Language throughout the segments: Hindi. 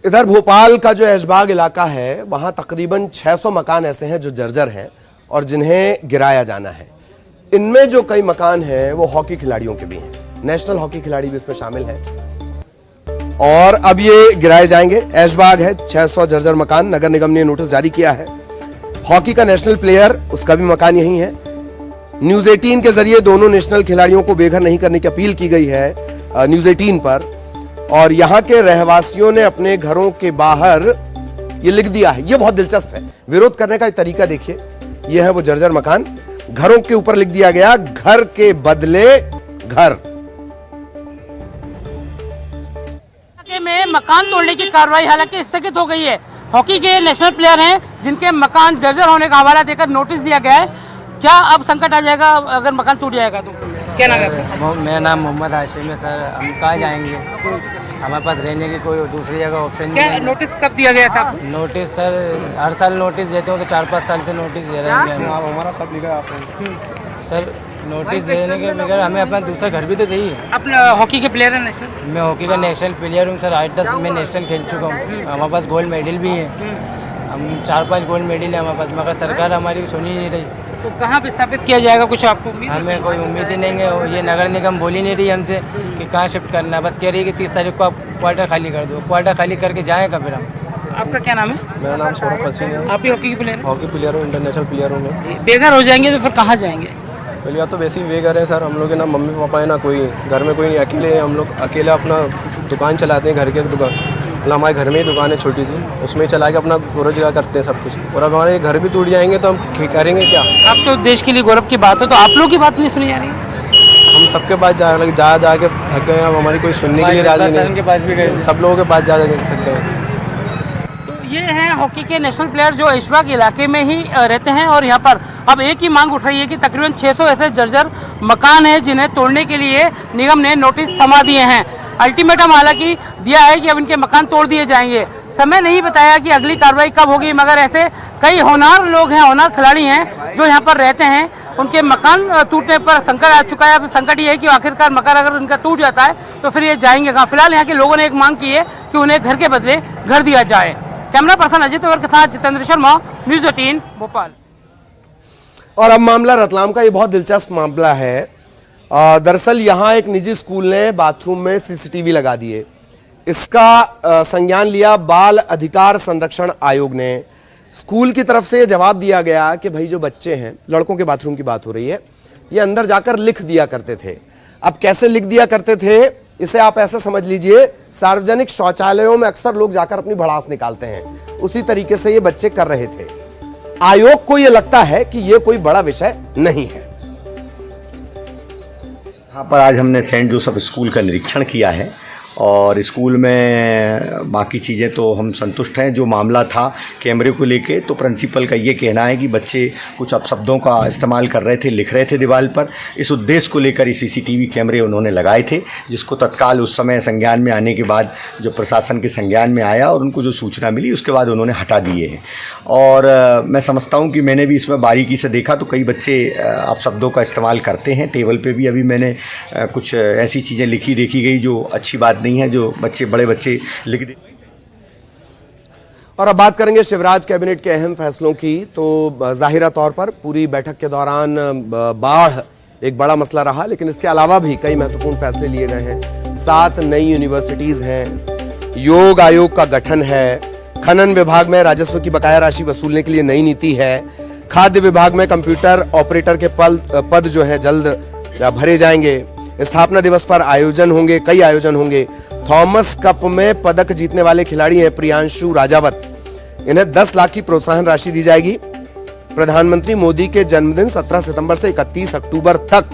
इधर भोपाल का जो ऐशबाग इलाका है वहां तकरीबन 600 मकान ऐसे हैं जो जर्जर हैं और जिन्हें गिराया जाना है। इनमें जो कई मकान हैं वो हॉकी खिलाड़ियों के भी हैं, नेशनल हॉकी खिलाड़ी भी इसमें शामिल हैं और अब ये गिराए जाएंगे। ऐशबाग है, 600 जर्जर मकान, नगर निगम ने नोटिस जारी किया है। हॉकी का नेशनल प्लेयर, उसका भी मकान यही है। न्यूज 18 के जरिए दोनों नेशनल खिलाड़ियों को बेघर नहीं करने की अपील की गई है न्यूज 18 पर, और यहां के रहवासियों ने अपने घरों के बाहर ये लिख दिया है। ये बहुत दिलचस्प है, विरोध करने का एक तरीका देखिए। ये है वो जर्जर मकान, घरों के ऊपर लिख दिया गया घर के बदले घर। में मकान तोड़ने की कार्रवाई हालांकि स्थगित हो गई है। हॉकी के नेशनल प्लेयर हैं जिनके मकान जर्जर होने का हवाला देकर नोटिस दिया गया है। क्या अब संकट आ जाएगा अगर मकान टूट जाएगा तो? क्या नाम है? मेरा नाम मोहम्मद हाशिम है सर। हम कहाँ जाएंगे? हमारे पास रहने की कोई दूसरी जगह ऑप्शन नहीं है। नोटिस कब दिया गया था? नोटिस सर हर साल नोटिस देते हो, तो 4-5 साल से नोटिस दे रहे हैं। हमारा साथ लिखा आपने सर नोटिस देने के बगैर हमें अपना दूसरा घर भी तो चाहिए। अपना हॉकी के प्लेयर है नेशनल? मैं हॉकी का नेशनल प्लेयर हूँ सर। 8-10 में नेशनल खेल चुका हूँ। हमारे पास गोल्ड मेडल भी है, हम 4-5 गोल्ड मेडल है हमारे पास, मगर सरकार हमारी सुन ही नहीं रही। तो कहाँ विस्थापित किया जाएगा, कुछ आपको उम्मीद? हमें कोई उम्मीद ही नहीं है। ये नगर निगम बोल ही नहीं रही हमसे कि कहाँ शिफ्ट करना है, बस कह रही है कि 30 तारीख को आप क्वार्टर खाली कर दो। क्वार्टर खाली करके जाएँ कब फिर हम? आपका क्या नाम है? मेरा नाम सौरभ पसीन है। आप भी हॉकी के प्लेयर? हॉकी प्लेयर हूँ, इंटरनेशनल प्लेयर हूँ मैं। बेघर हो जाएंगे तो फिर कहाँ जाएंगे? पहली बात तो वैसे ही बेघर है सर। हम लोग के ना मम्मी पापा है ना कोई, घर में कोई नहीं, अकेले हम लोग अकेले अपना दुकान चलाते हैं, घर की दुकान, मतलब हमारे घर में ही दुकान है छोटी सी, उसमें चला के अपना रोजगार करते हैं सब कुछ। और अब हमारे घर भी टूट जाएंगे तो हम करेंगे क्या? अब तो देश के लिए गौरव की बात हो, तो आप लोग की बात नहीं सुनी जा रही? हम सबके पास जा के थक गए। अब हमारी कोई सुनने के लिए राजी नहीं। के पास भी गए, सब लोगों के पास जा के थक गए। ये हैं हॉकी के नेशनल प्लेयर जो ऐशबाग इलाके में ही रहते हैं और यहाँ पर अब एक ही मांग उठ रही है कि तकरीबन 600 ऐसे जर्जर मकान हैं जिन्हें तोड़ने के लिए निगम ने नोटिस थमा दिए हैं। अल्टीमेटम हालांकि दिया है कि अब इनके मकान तोड़ दिए जाएंगे। समय नहीं बताया कि अगली कार्रवाई कब होगी, मगर ऐसे कई होनहार लोग हैं, होनहार खिलाड़ी हैं जो यहाँ पर रहते हैं। उनके मकान टूटने पर संकट आ चुका है। अब संकट ये है कि आखिरकार मकान अगर उनका टूट जाता है तो फिर ये जाएंगे कहाँ? फिलहाल यहाँ के लोगों ने एक मांग की है कि उन्हें घर के बदले घर दिया जाए। कैमरा पर्सन अजय तंवर के साथ जितेंद्र शर्मा, न्यूज 18 भोपाल। और अब मामला रतलाम का, ये बहुत दिलचस्प मामला है। दरअसल यहाँ एक निजी स्कूल ने बाथरूम में सीसीटीवी लगा दिए। इसका संज्ञान लिया बाल अधिकार संरक्षण आयोग ने। स्कूल की तरफ से जवाब दिया गया कि भाई जो बच्चे हैं, लड़कों के बाथरूम की बात हो रही है, ये अंदर जाकर लिख दिया करते थे। अब कैसे लिख दिया करते थे, इसे आप ऐसे समझ लीजिए, सार्वजनिक शौचालयों में अक्सर लोग जाकर अपनी भड़ास निकालते हैं, उसी तरीके से ये बच्चे कर रहे थे। आयोग को ये लगता है कि ये कोई बड़ा विषय नहीं है। यहाँ पर आज हमने सेंट जोसेफ स्कूल का निरीक्षण किया है और स्कूल में बाकी चीज़ें तो हम संतुष्ट हैं। जो मामला था कैमरे को लेके, तो प्रिंसिपल का ये कहना है कि बच्चे कुछ अपशब्दों का इस्तेमाल कर रहे थे, लिख रहे थे दीवार पर। इस उद्देश्य को लेकर ये सीसीटीवी कैमरे उन्होंने लगाए थे, जिसको तत्काल उस समय संज्ञान में आने के बाद जो प्रशासन के संज्ञान में आया और उनको जो सूचना मिली उसके बाद उन्होंने हटा दिए हैं। और मैं समझता हूँ कि मैंने भी इसमें बारीकी से देखा तो कई बच्चे अपशब्दों का इस्तेमाल करते हैं। टेबल पर भी अभी मैंने कुछ ऐसी चीज़ें देखी गई जो अच्छी बात नहीं है, जो बड़े बच्चे लिख दे। और अब बात करेंगे शिवराज कैबिनेट के अहम फैसलों की। तो जाहिरा तौर पर पूरी बैठक के दौरान बाढ़ एक बड़ा मसला रहा, लेकिन इसके अलावा भी कई महत्वपूर्ण फैसले लिए गए हैं। 7 नई यूनिवर्सिटीज हैं, योग आयोग का गठन है, खनन विभाग में राजस्व की बकाया राशि वसूलने के लिए नई नीति है, खाद्य विभाग में कंप्यूटर ऑपरेटर के पद जो है जल्द भरे जाएंगे, स्थापना दिवस पर आयोजन होंगे, कई आयोजन होंगे। थॉमस कप में पदक जीतने वाले खिलाड़ी हैं प्रियांशु राजावत, इन्हें 10 लाख की प्रोत्साहन राशि दी जाएगी। प्रधानमंत्री मोदी के जन्मदिन 17 सितंबर से 31 अक्टूबर तक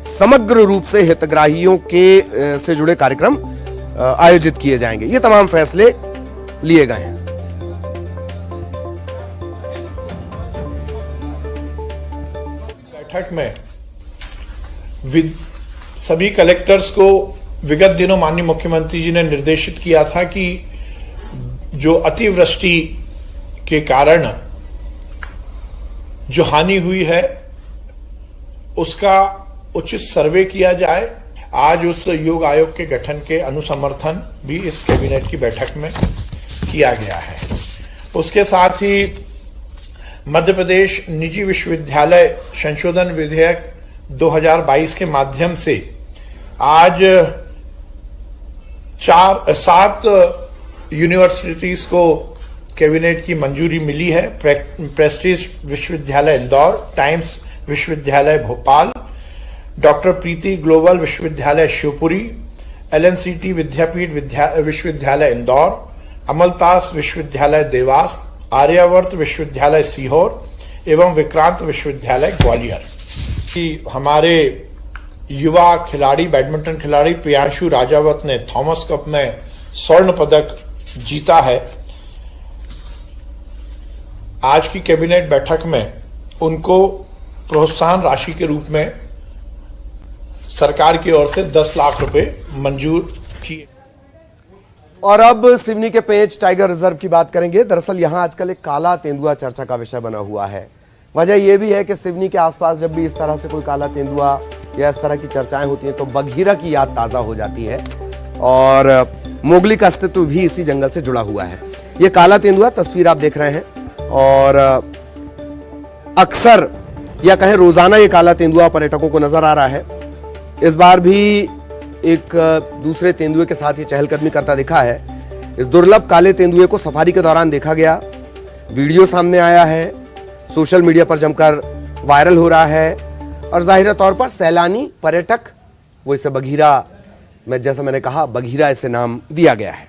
समग्र रूप से हितग्राहियों के से जुड़े कार्यक्रम आयोजित किए जाएंगे। ये तमाम फैसले लिए गए हैं। बैठक में सभी कलेक्टर्स को विगत दिनों माननीय मुख्यमंत्री जी ने निर्देशित किया था कि जो अतिवृष्टि के कारण जो हानि हुई है उसका उचित सर्वे किया जाए। आज उस योग आयोग के गठन के अनुसमर्थन भी इस कैबिनेट की बैठक में किया गया है। उसके साथ ही मध्य प्रदेश निजी विश्वविद्यालय संशोधन विधेयक 2022 के माध्यम से आज 7 यूनिवर्सिटीज को कैबिनेट की मंजूरी मिली है। प्रेस्टीज विश्वविद्यालय इंदौर, टाइम्स विश्वविद्यालय भोपाल, डॉक्टर प्रीति ग्लोबल विश्वविद्यालय शिवपुरी, LNCT विद्यापीठ विश्वविद्यालय इंदौर, अमलतास विश्वविद्यालय देवास, आर्यावर्त विश्वविद्यालय सीहोर एवं विक्रांत विश्वविद्यालय ग्वालियर। हमारे युवा खिलाड़ी, बैडमिंटन खिलाड़ी प्रियांशु राजावत ने थॉमस कप में स्वर्ण पदक जीता है। आज की कैबिनेट बैठक में उनको प्रोत्साहन राशि के रूप में सरकार की ओर से 10 लाख रुपए मंजूर किए। और अब सिवनी के पेंच टाइगर रिजर्व की बात करेंगे। दरअसल यहां आजकल एक काला तेंदुआ चर्चा का विषय बना हुआ है। वजह यह भी है कि सिवनी के आसपास जब भी इस तरह से कोई काला तेंदुआ या इस तरह की चर्चाएं होती हैं तो बघीरा की याद ताजा हो जाती है और मोगली का अस्तित्व भी इसी जंगल से जुड़ा हुआ है। ये काला तेंदुआ तस्वीर आप देख रहे हैं और अक्सर या कहें रोजाना ये काला तेंदुआ पर्यटकों को नजर आ रहा है। इस बार भी एक दूसरे तेंदुए के साथ ये चहलकदमी करता दिखा है। इस दुर्लभ काले तेंदुए को सफारी के दौरान देखा गया, वीडियो सामने आया है, सोशल मीडिया पर जमकर वायरल हो रहा है और जाहिर तौर पर सैलानी पर्यटक वो इसे बघीरा, जैसा मैंने कहा, बघीरा इसे नाम दिया गया है।